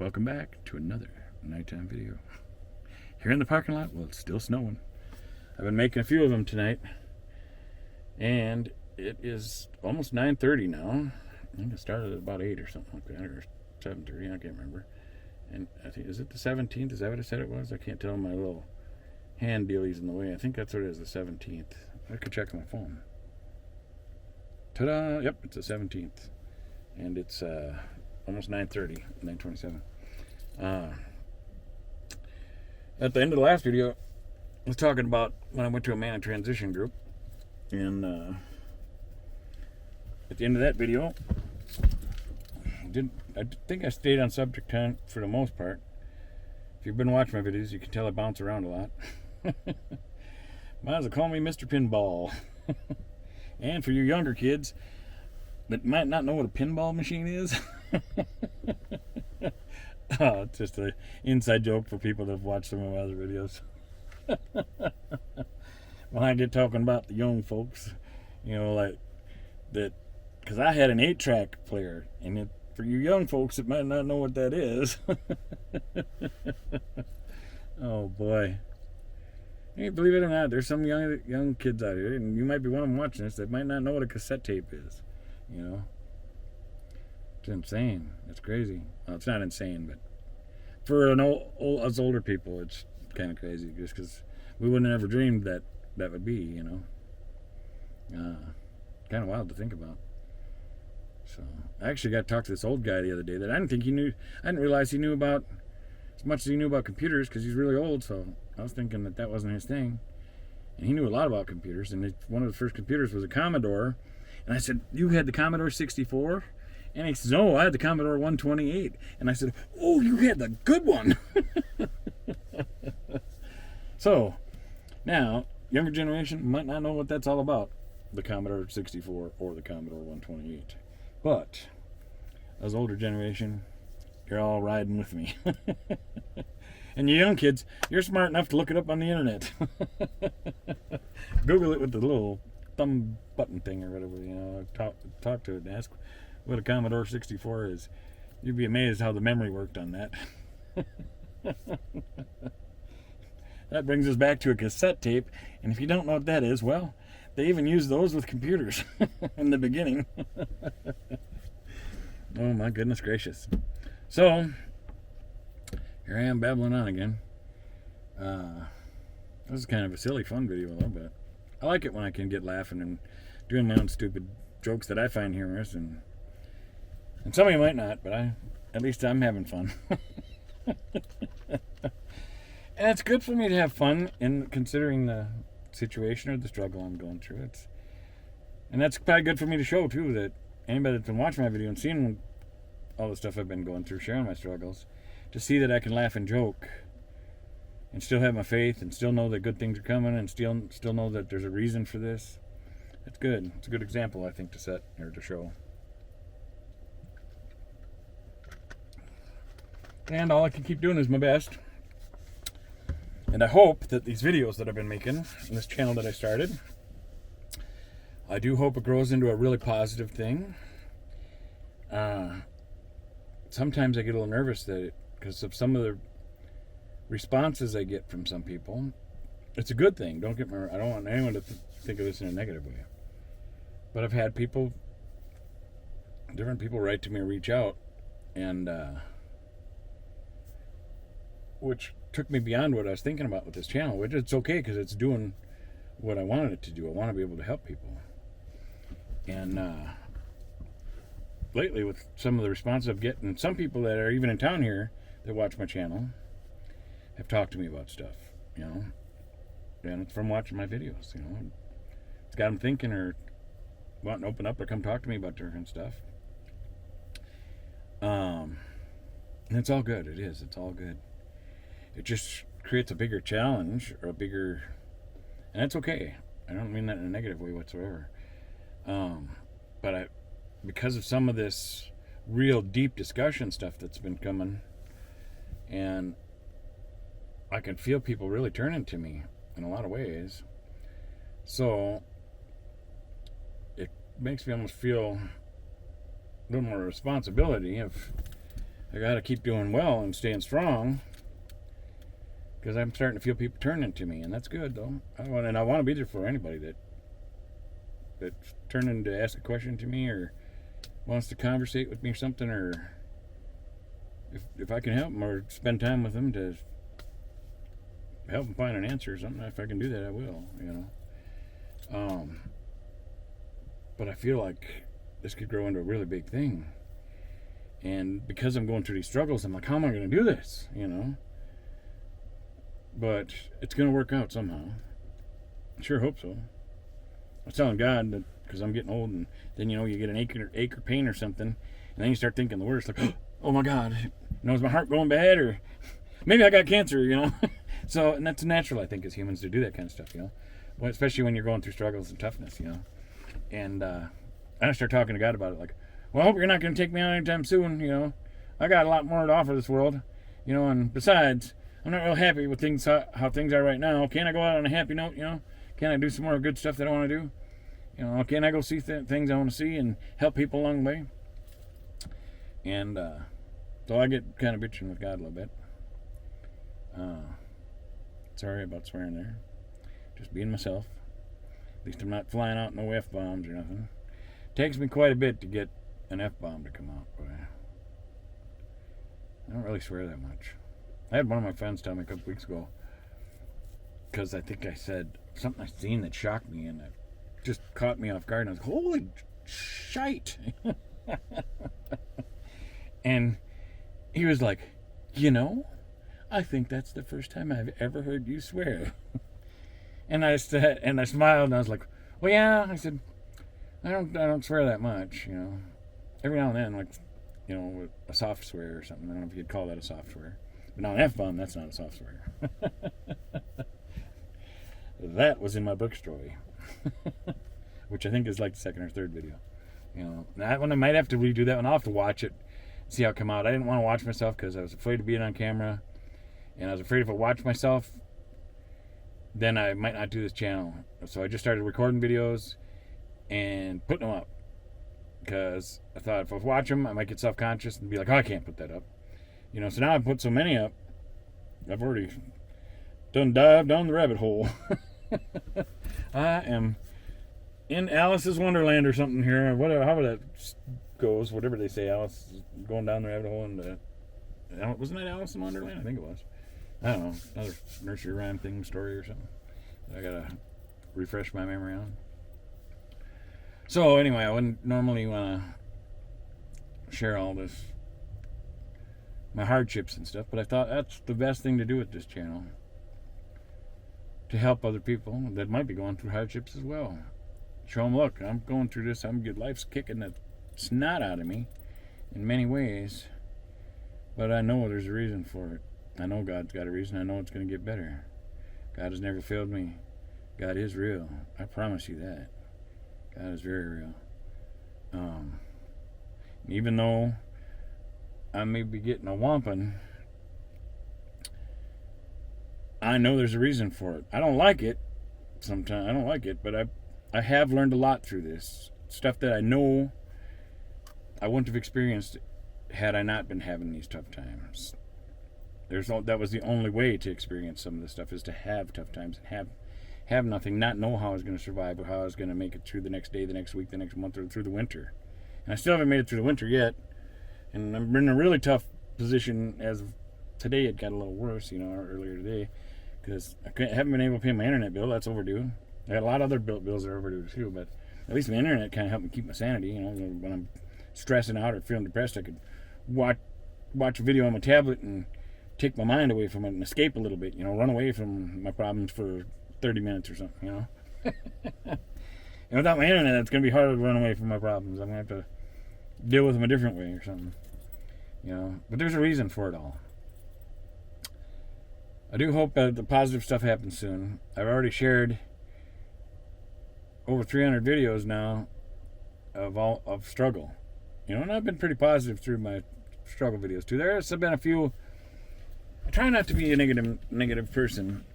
Welcome back to another nighttime video. Here in the parking lot, well, it's still snowing. I've been making a few of them tonight, and it is almost 9:30 now. I think it started at about 8 or something like that, or 7:30, I can't remember. And I think, is it the 17th? Is that what I said it was? I can't tell, my little hand dealie's in the way. I think that's what it is, the 17th. I could check on my phone. Ta-da! Yep, it's the 17th. And it's almost 9:30, 9:27. At the end of the last video, I was talking about when I went to a man in transition group. And at the end of that video, I think I stayed on subject time for the most part. If you've been watching my videos, you can tell I bounce around a lot. Might as well call me Mr. Pinball. And for you younger kids that might not know what a pinball machine is, oh, it's just an inside joke for people that have watched some of my other videos. When I get talking about the young folks, you know, like that, because I had an 8-track player, and for you young folks that might not know what that is, oh boy. Hey, believe it or not, there's some young kids out here, and you might be one of them watching this, that might not know what a cassette tape is. You know, it's insane. It's crazy. Well, it's not insane, but for us older people, it's kind of crazy, just because we wouldn't have ever dreamed that would be. You know, kind of wild to think about. So I actually got to talk to this old guy the other day that I didn't think he knew. I didn't realize he knew about as much as he knew about computers, because he's really old. So I was thinking that wasn't his thing, and he knew a lot about computers. And one of the first computers was a Commodore. And I said, "You had the Commodore 64?" And he says, "No, I had the Commodore 128. And I said, "Oh, you had the good one." So now, younger generation might not know what that's all about, the Commodore 64 or the Commodore 128. But as older generation, you're all riding with me. And you young kids, you're smart enough to look it up on the internet. Google it with the little thumb button thing or whatever, you know, talk to it and ask what a Commodore 64 is. You'd be amazed how the memory worked on that. That brings us back to a cassette tape, and if you don't know what that is, well, they even used those with computers in the beginning. Oh my goodness gracious. So here I am babbling on again. This is kind of a silly fun video a little bit. I like it when I can get laughing and doing my own stupid jokes that I find humorous, and some of you might not, but at least I'm having fun. And it's good for me to have fun in considering the situation or the struggle I'm going through. And that's probably good for me to show too, that anybody that's been watching my video and seeing all the stuff I've been going through, sharing my struggles, to see that I can laugh and joke and still have my faith and still know that good things are coming and still know that there's a reason for this. It's good. It's a good example, I think, to set or to show. And all I can keep doing is my best. And I hope that these videos that I've been making on this channel that I started, I do hope it grows into a really positive thing. Sometimes I get a little nervous that because of some of the responses I get from some people. It's a good thing. Don't get me wrong. I don't want anyone to think of this in a negative way. But I've had different people write to me or reach out, and which took me beyond what I was thinking about with this channel, which it's okay because it's doing what I wanted it to do. I want to be able to help people. And lately, with some of the responses I've gotten, some people that are even in town here that watch my channel have talked to me about stuff, you know, and it's from watching my videos, you know. It's got them thinking or wanting to open up or come talk to me about different stuff. And it's all good. It is. It's all good. It just creates a bigger challenge or and it's okay. I don't mean that in a negative way whatsoever. But because of some of this real deep discussion stuff that's been coming, and I can feel people really turning to me in a lot of ways. So it makes me almost feel a little more responsibility of I got to keep doing well and staying strong, because I'm starting to feel people turning to me, and that's good though. I want to be there for anybody that's turning to ask a question to me or wants to conversate with me or something, or if I can help them or spend time with them to help them find an answer or something. If I can do that, I will. But I feel like this could grow into a really big thing. And because I'm going through these struggles, I'm like, how am I going to do this? But it's going to work out somehow. I sure hope so. I was telling God that, because I'm getting old, and then you get an ache or pain or something, and then you start thinking the worst, like, oh my God, is my heart going bad, or maybe I got cancer, So, and that's natural, I think, as humans to do that kind of stuff, well, especially when you're going through struggles and toughness, And I start talking to God about it, like, well, I hope you're not going to take me out anytime soon, I got a lot more to offer this world, and besides, I'm not real happy with things how things are right now. Can't I go out on a happy note, Can I do some more good stuff that I want to do? Can I go see things I want to see and help people along the way? And so I get kind of bitching with God a little bit. Sorry about swearing there. Just being myself. At least I'm not flying out no F-bombs or nothing. Takes me quite a bit to get an F-bomb to come out, but I don't really swear that much. I had one of my friends tell me a couple weeks ago, because I think I said something I seen that shocked me, and it just caught me off guard, and I was like, holy shite. And he was like, I think that's the first time I've ever heard you swear. And I smiled, and I was like, well, yeah. I said, I don't swear that much, Every now and then, like, with a soft swear or something. I don't know if you'd call that a soft swear. But now an F-bomb, that's not a soft swear. That was in my book story. Which I think is like the second or third video. That one I might have to redo that one. I'll have to watch it, see how it come out. I didn't want to watch myself because I was afraid of being on camera. And I was afraid if I watched myself, then I might not do this channel. So I just started recording videos and putting them up. Because I thought if I watch them, I might get self-conscious and be like, oh, I can't put that up. So now I've put so many up, I've already dived down the rabbit hole. I am in Alice's Wonderland or something here. Whatever, however that goes, whatever they say, Alice is going down the rabbit hole. And wasn't that Alice in Wonderland? I think it was. I don't know, another nursery rhyme story or something. I gotta refresh my memory on. So anyway, I wouldn't normally want to share all this, my hardships and stuff, but I thought that's the best thing to do with this channel, to help other people that might be going through hardships as well. Show them, look, I'm going through this. Life's kicking the snot out of me in many ways, but I know there's a reason for it. I know God's got a reason. I know it's going to get better. God has never failed me. God is real. I promise you that. God is very real. Even though I may be getting a whomping, I know there's a reason for it. I don't like it. Sometimes I don't like it, but I have learned a lot through this. Stuff that I know I wouldn't have experienced had I not been having these tough times. That was the only way to experience some of this stuff, is to have tough times and have nothing, not know how I was going to survive or how I was going to make it through the next day, the next week, the next month, or through the winter. And I still haven't made it through the winter yet. And I'm in a really tough position as of today. It got a little worse, earlier today, because I haven't been able to pay my internet bill. That's overdue. I got a lot of other bills that are overdue too, but at least my internet kind of helped me keep my sanity. When I'm stressing out or feeling depressed, I could watch a video on my tablet and take my mind away from it and escape a little bit, run away from my problems for 30 minutes or something, And without my internet, it's going to be harder to run away from my problems. I'm going to have to deal with them a different way or something, But there's a reason for it all. I do hope that the positive stuff happens soon. I've already shared over 300 videos now of struggle, and I've been pretty positive through my struggle videos too. There's been a few. I try not to be a negative person,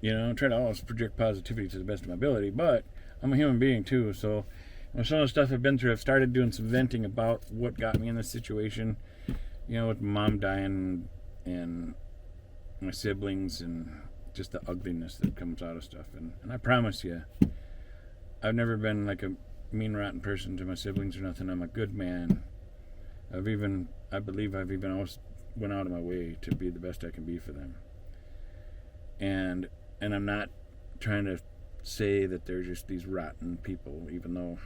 I try to always project positivity to the best of my ability, but I'm a human being too, so some of the stuff I've been through, I've started doing some venting about what got me in this situation, with mom dying and my siblings and just the ugliness that comes out of stuff. And I promise you, I've never been like a mean, rotten person to my siblings or nothing. I'm a good man. I believe I've even always went out of my way to be the best I can be for them. And I'm not trying to say that they're just these rotten people, even though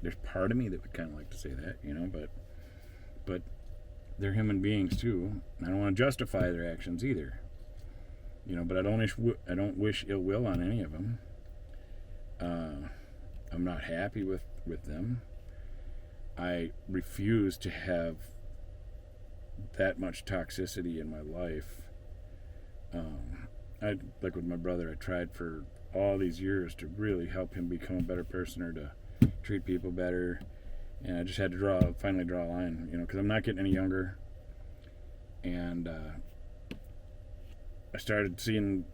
there's part of me that would kind of like to say that, but they're human beings too. I don't want to justify their actions either, but I don't wish ill will on any of them. I'm not happy with them. I refuse to have that much toxicity in my life. I like with my brother, I tried for all these years to really help him become a better person or to treat people better, and I just had to finally draw a line, because I'm not getting any younger. And I started seeing,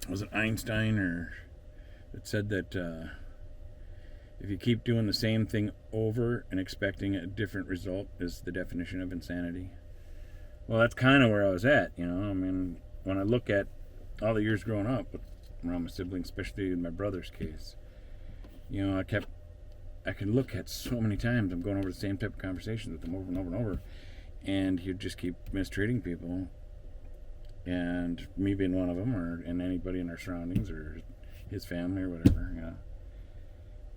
was it Einstein or that said that if you keep doing the same thing over and expecting a different result is the definition of insanity. Well, that's kind of where I was at, when I look at all the years growing up around my siblings, especially in my brother's case, I can look at so many times I'm going over the same type of conversations with him over and over and over, and he'd just keep mistreating people, and me being one of them, and anybody in our surroundings or his family or whatever,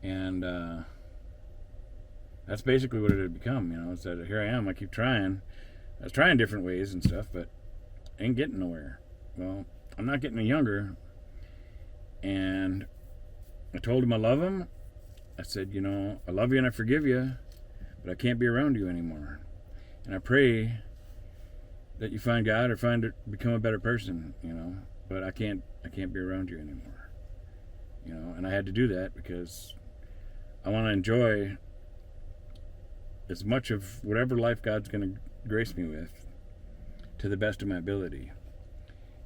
and that's basically what it had become. It's that here I am, I keep trying. I was trying different ways and stuff, but ain't getting nowhere. Well, I'm not getting any younger, and I told him I love him. I said, I love you and I forgive you, but I can't be around you anymore. And I pray that you find God or become a better person, but I can't be around you anymore. And I had to do that because I want to enjoy as much of whatever life God's going to grace me with to the best of my ability.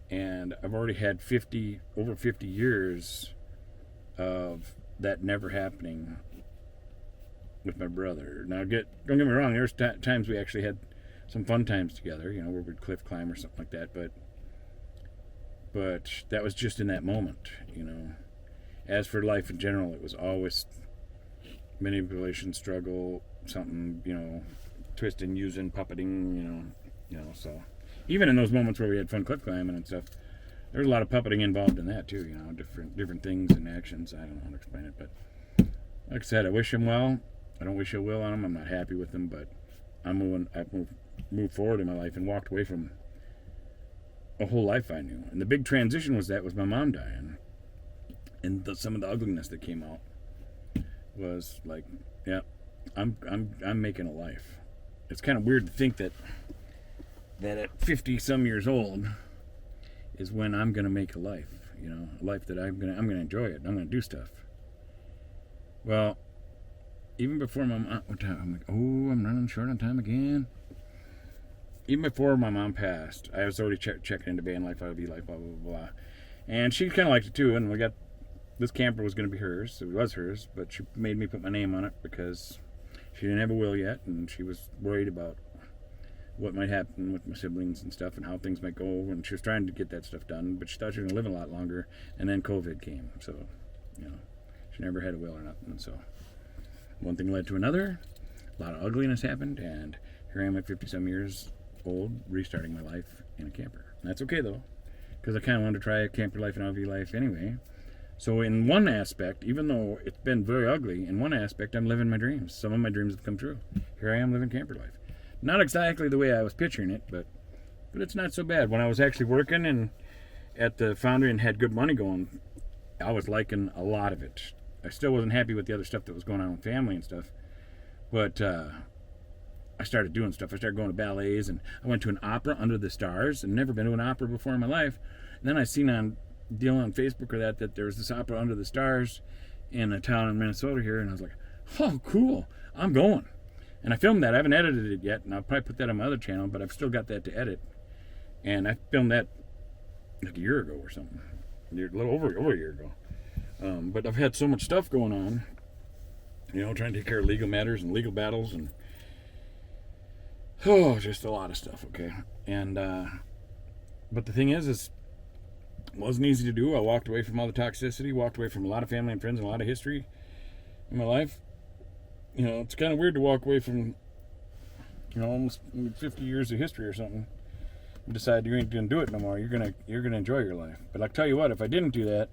And I've already had over 50 years of that never happening with my brother. Now, don't get me wrong, there's times we actually had some fun times together, where we'd cliff climb or something like that, but that was just in that moment, As for life in general, it was always manipulation, struggle, something, twisting, using, puppeting, so even in those moments where we had fun cliff climbing and stuff, there was a lot of puppeting involved in that too, different things and actions. I don't know how to explain it, but like I said, I wish him well. I don't wish ill will on him. I'm not happy with him, but I've moved forward in my life and walked away from a whole life I knew. And the big transition was my mom dying, and some of the ugliness that came out was like, yeah, I'm making a life. It's kind of weird to think that at 50 some years old is when I'm gonna make a life, a life that I'm gonna enjoy it. I'm gonna do stuff. Well, even before my mom, I'm like, I'm running short on time again. Even before my mom passed, I was already checking into van life, IV life, blah blah blah, and she kind of liked it too. And we got this camper was gonna be hers, so it was hers, but she made me put my name on it because she didn't have a will yet, and she was worried about what might happen with my siblings and stuff and how things might go, and she was trying to get that stuff done, but she thought she was going to live a lot longer, and then COVID came, so she never had a will or nothing. So one thing led to another, a lot of ugliness happened, and here I am at 50 some years old restarting my life in a camper. And that's okay though, because I kind of wanted to try a camper life and RV life anyway. So in one aspect, even though it's been very ugly, in one aspect I'm living my dreams. Some of my dreams have come true. Here I am living camper life. Not exactly the way I was picturing it, but it's not so bad. When I was actually working and at the foundry and had good money going, I was liking a lot of it. I still wasn't happy with the other stuff that was going on with family and stuff, but I started doing stuff. I started going to ballets, and I went to an opera, Under the Stars, and never been to an opera before in my life. And then I seen on Facebook or that there was this opera, Under the Stars, in a town in Minnesota here, and I was like, oh, cool, I'm going. And I filmed that. I haven't edited it yet, and I'll probably put that on my other channel, but I've still got that to edit. And I filmed that like a year ago or something. A little over a year ago. But I've had so much stuff going on, trying to take care of legal matters and legal battles, and Oh, just a lot of stuff. Okay, and but the thing is it wasn't easy to do. I walked away from all the toxicity, walked away from a lot of family and friends and a lot of history in my life. It's kind of weird to walk away from almost 50 years of history or something. And decide you ain't gonna do it no more. You're gonna enjoy your life. But I tell you what, if I didn't do that,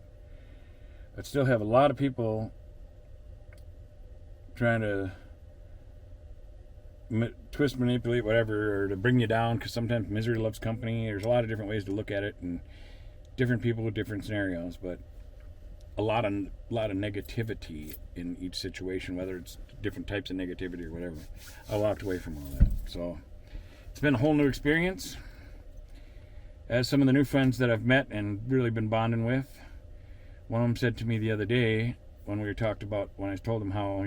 I'd still have a lot of people trying to twist, manipulate, whatever, or to bring you down. Because sometimes misery loves company. There's a lot of different ways to look at it, and different people with different scenarios. But a lot of negativity in each situation, whether it's different types of negativity or whatever. I walked away from all that. So it's been a whole new experience. As some of the new friends that I've met and really been bonding with, one of them said to me the other day when we talked about, when I told him how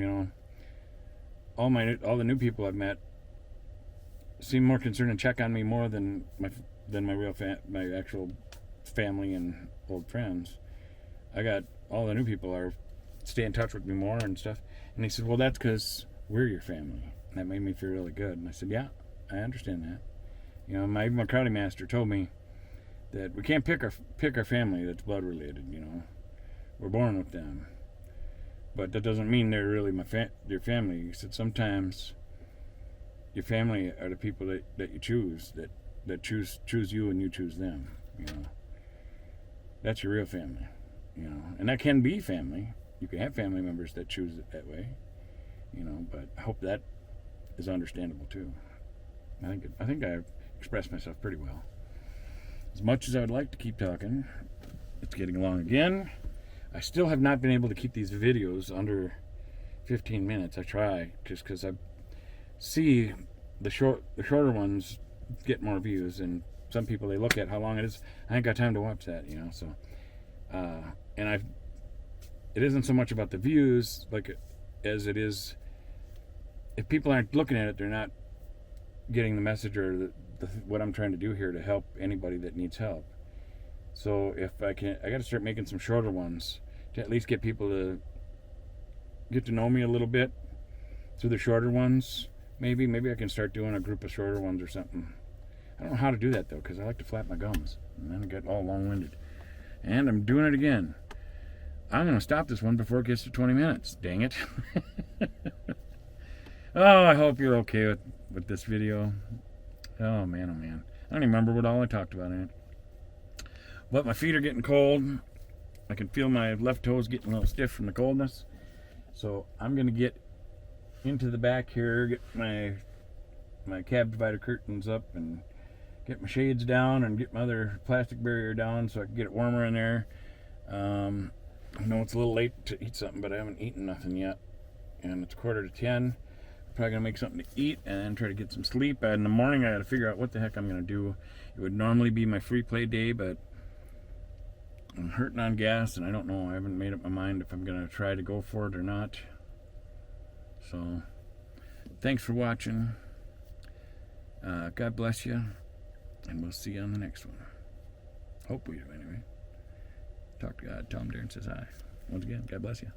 all the new people I've met seem more concerned and check on me more than my actual family and old friends. I got all the new people are stay in touch with me more and stuff. And he said, well, that's because we're your family. And that made me feel really good. And I said, yeah, I understand that. My karate master told me that we can't pick our family that's blood related. We're born with them, but that doesn't mean they're really your family. He said sometimes your family are the people that you choose, that choose you and you choose them. That's your real family. And that can be family. You can have family members that choose it that way. But I hope that is understandable too. I think I expressed myself pretty well. As much as I would like to keep talking, it's getting along again. I still have not been able to keep these videos under 15 minutes. I try just because I see the shorter ones get more views, and some people, they look at how long it is. I ain't got time to watch that, So, and it isn't so much about the views as it is. If people aren't looking at it, they're not getting the message or what I'm trying to do here to help anybody that needs help. So if I got to start making some shorter ones to at least get people to get to know me a little bit through the shorter ones. Maybe I can start doing a group of shorter ones or something. I don't know how to do that though, because I like to flap my gums and then I get all long-winded. And I'm doing it again. I'm going to stop this one before it gets to 20 minutes. Dang it. Oh, I hope you're okay with this video. Oh man, oh man. I don't even remember what all I talked about in it. But my feet are getting cold. I can feel my left toes getting a little stiff from the coldness. So I'm going to get into the back here, get my cab divider curtains up and get my shades down and get my other plastic barrier down so I can get it warmer in there. I know it's a little late to eat something, but I haven't eaten nothing yet. And it's 9:45. Probably gonna make something to eat and then try to get some sleep. In the morning I gotta figure out what the heck I'm gonna do. It would normally be my free play day, but I'm hurting on gas and I don't know. I haven't made up my mind if I'm gonna try to go for it or not. So thanks for watching. God bless you, and we'll see you on the next one. Hope we do anyway. Talk to God. Tom Darren says hi. Once again, God bless you.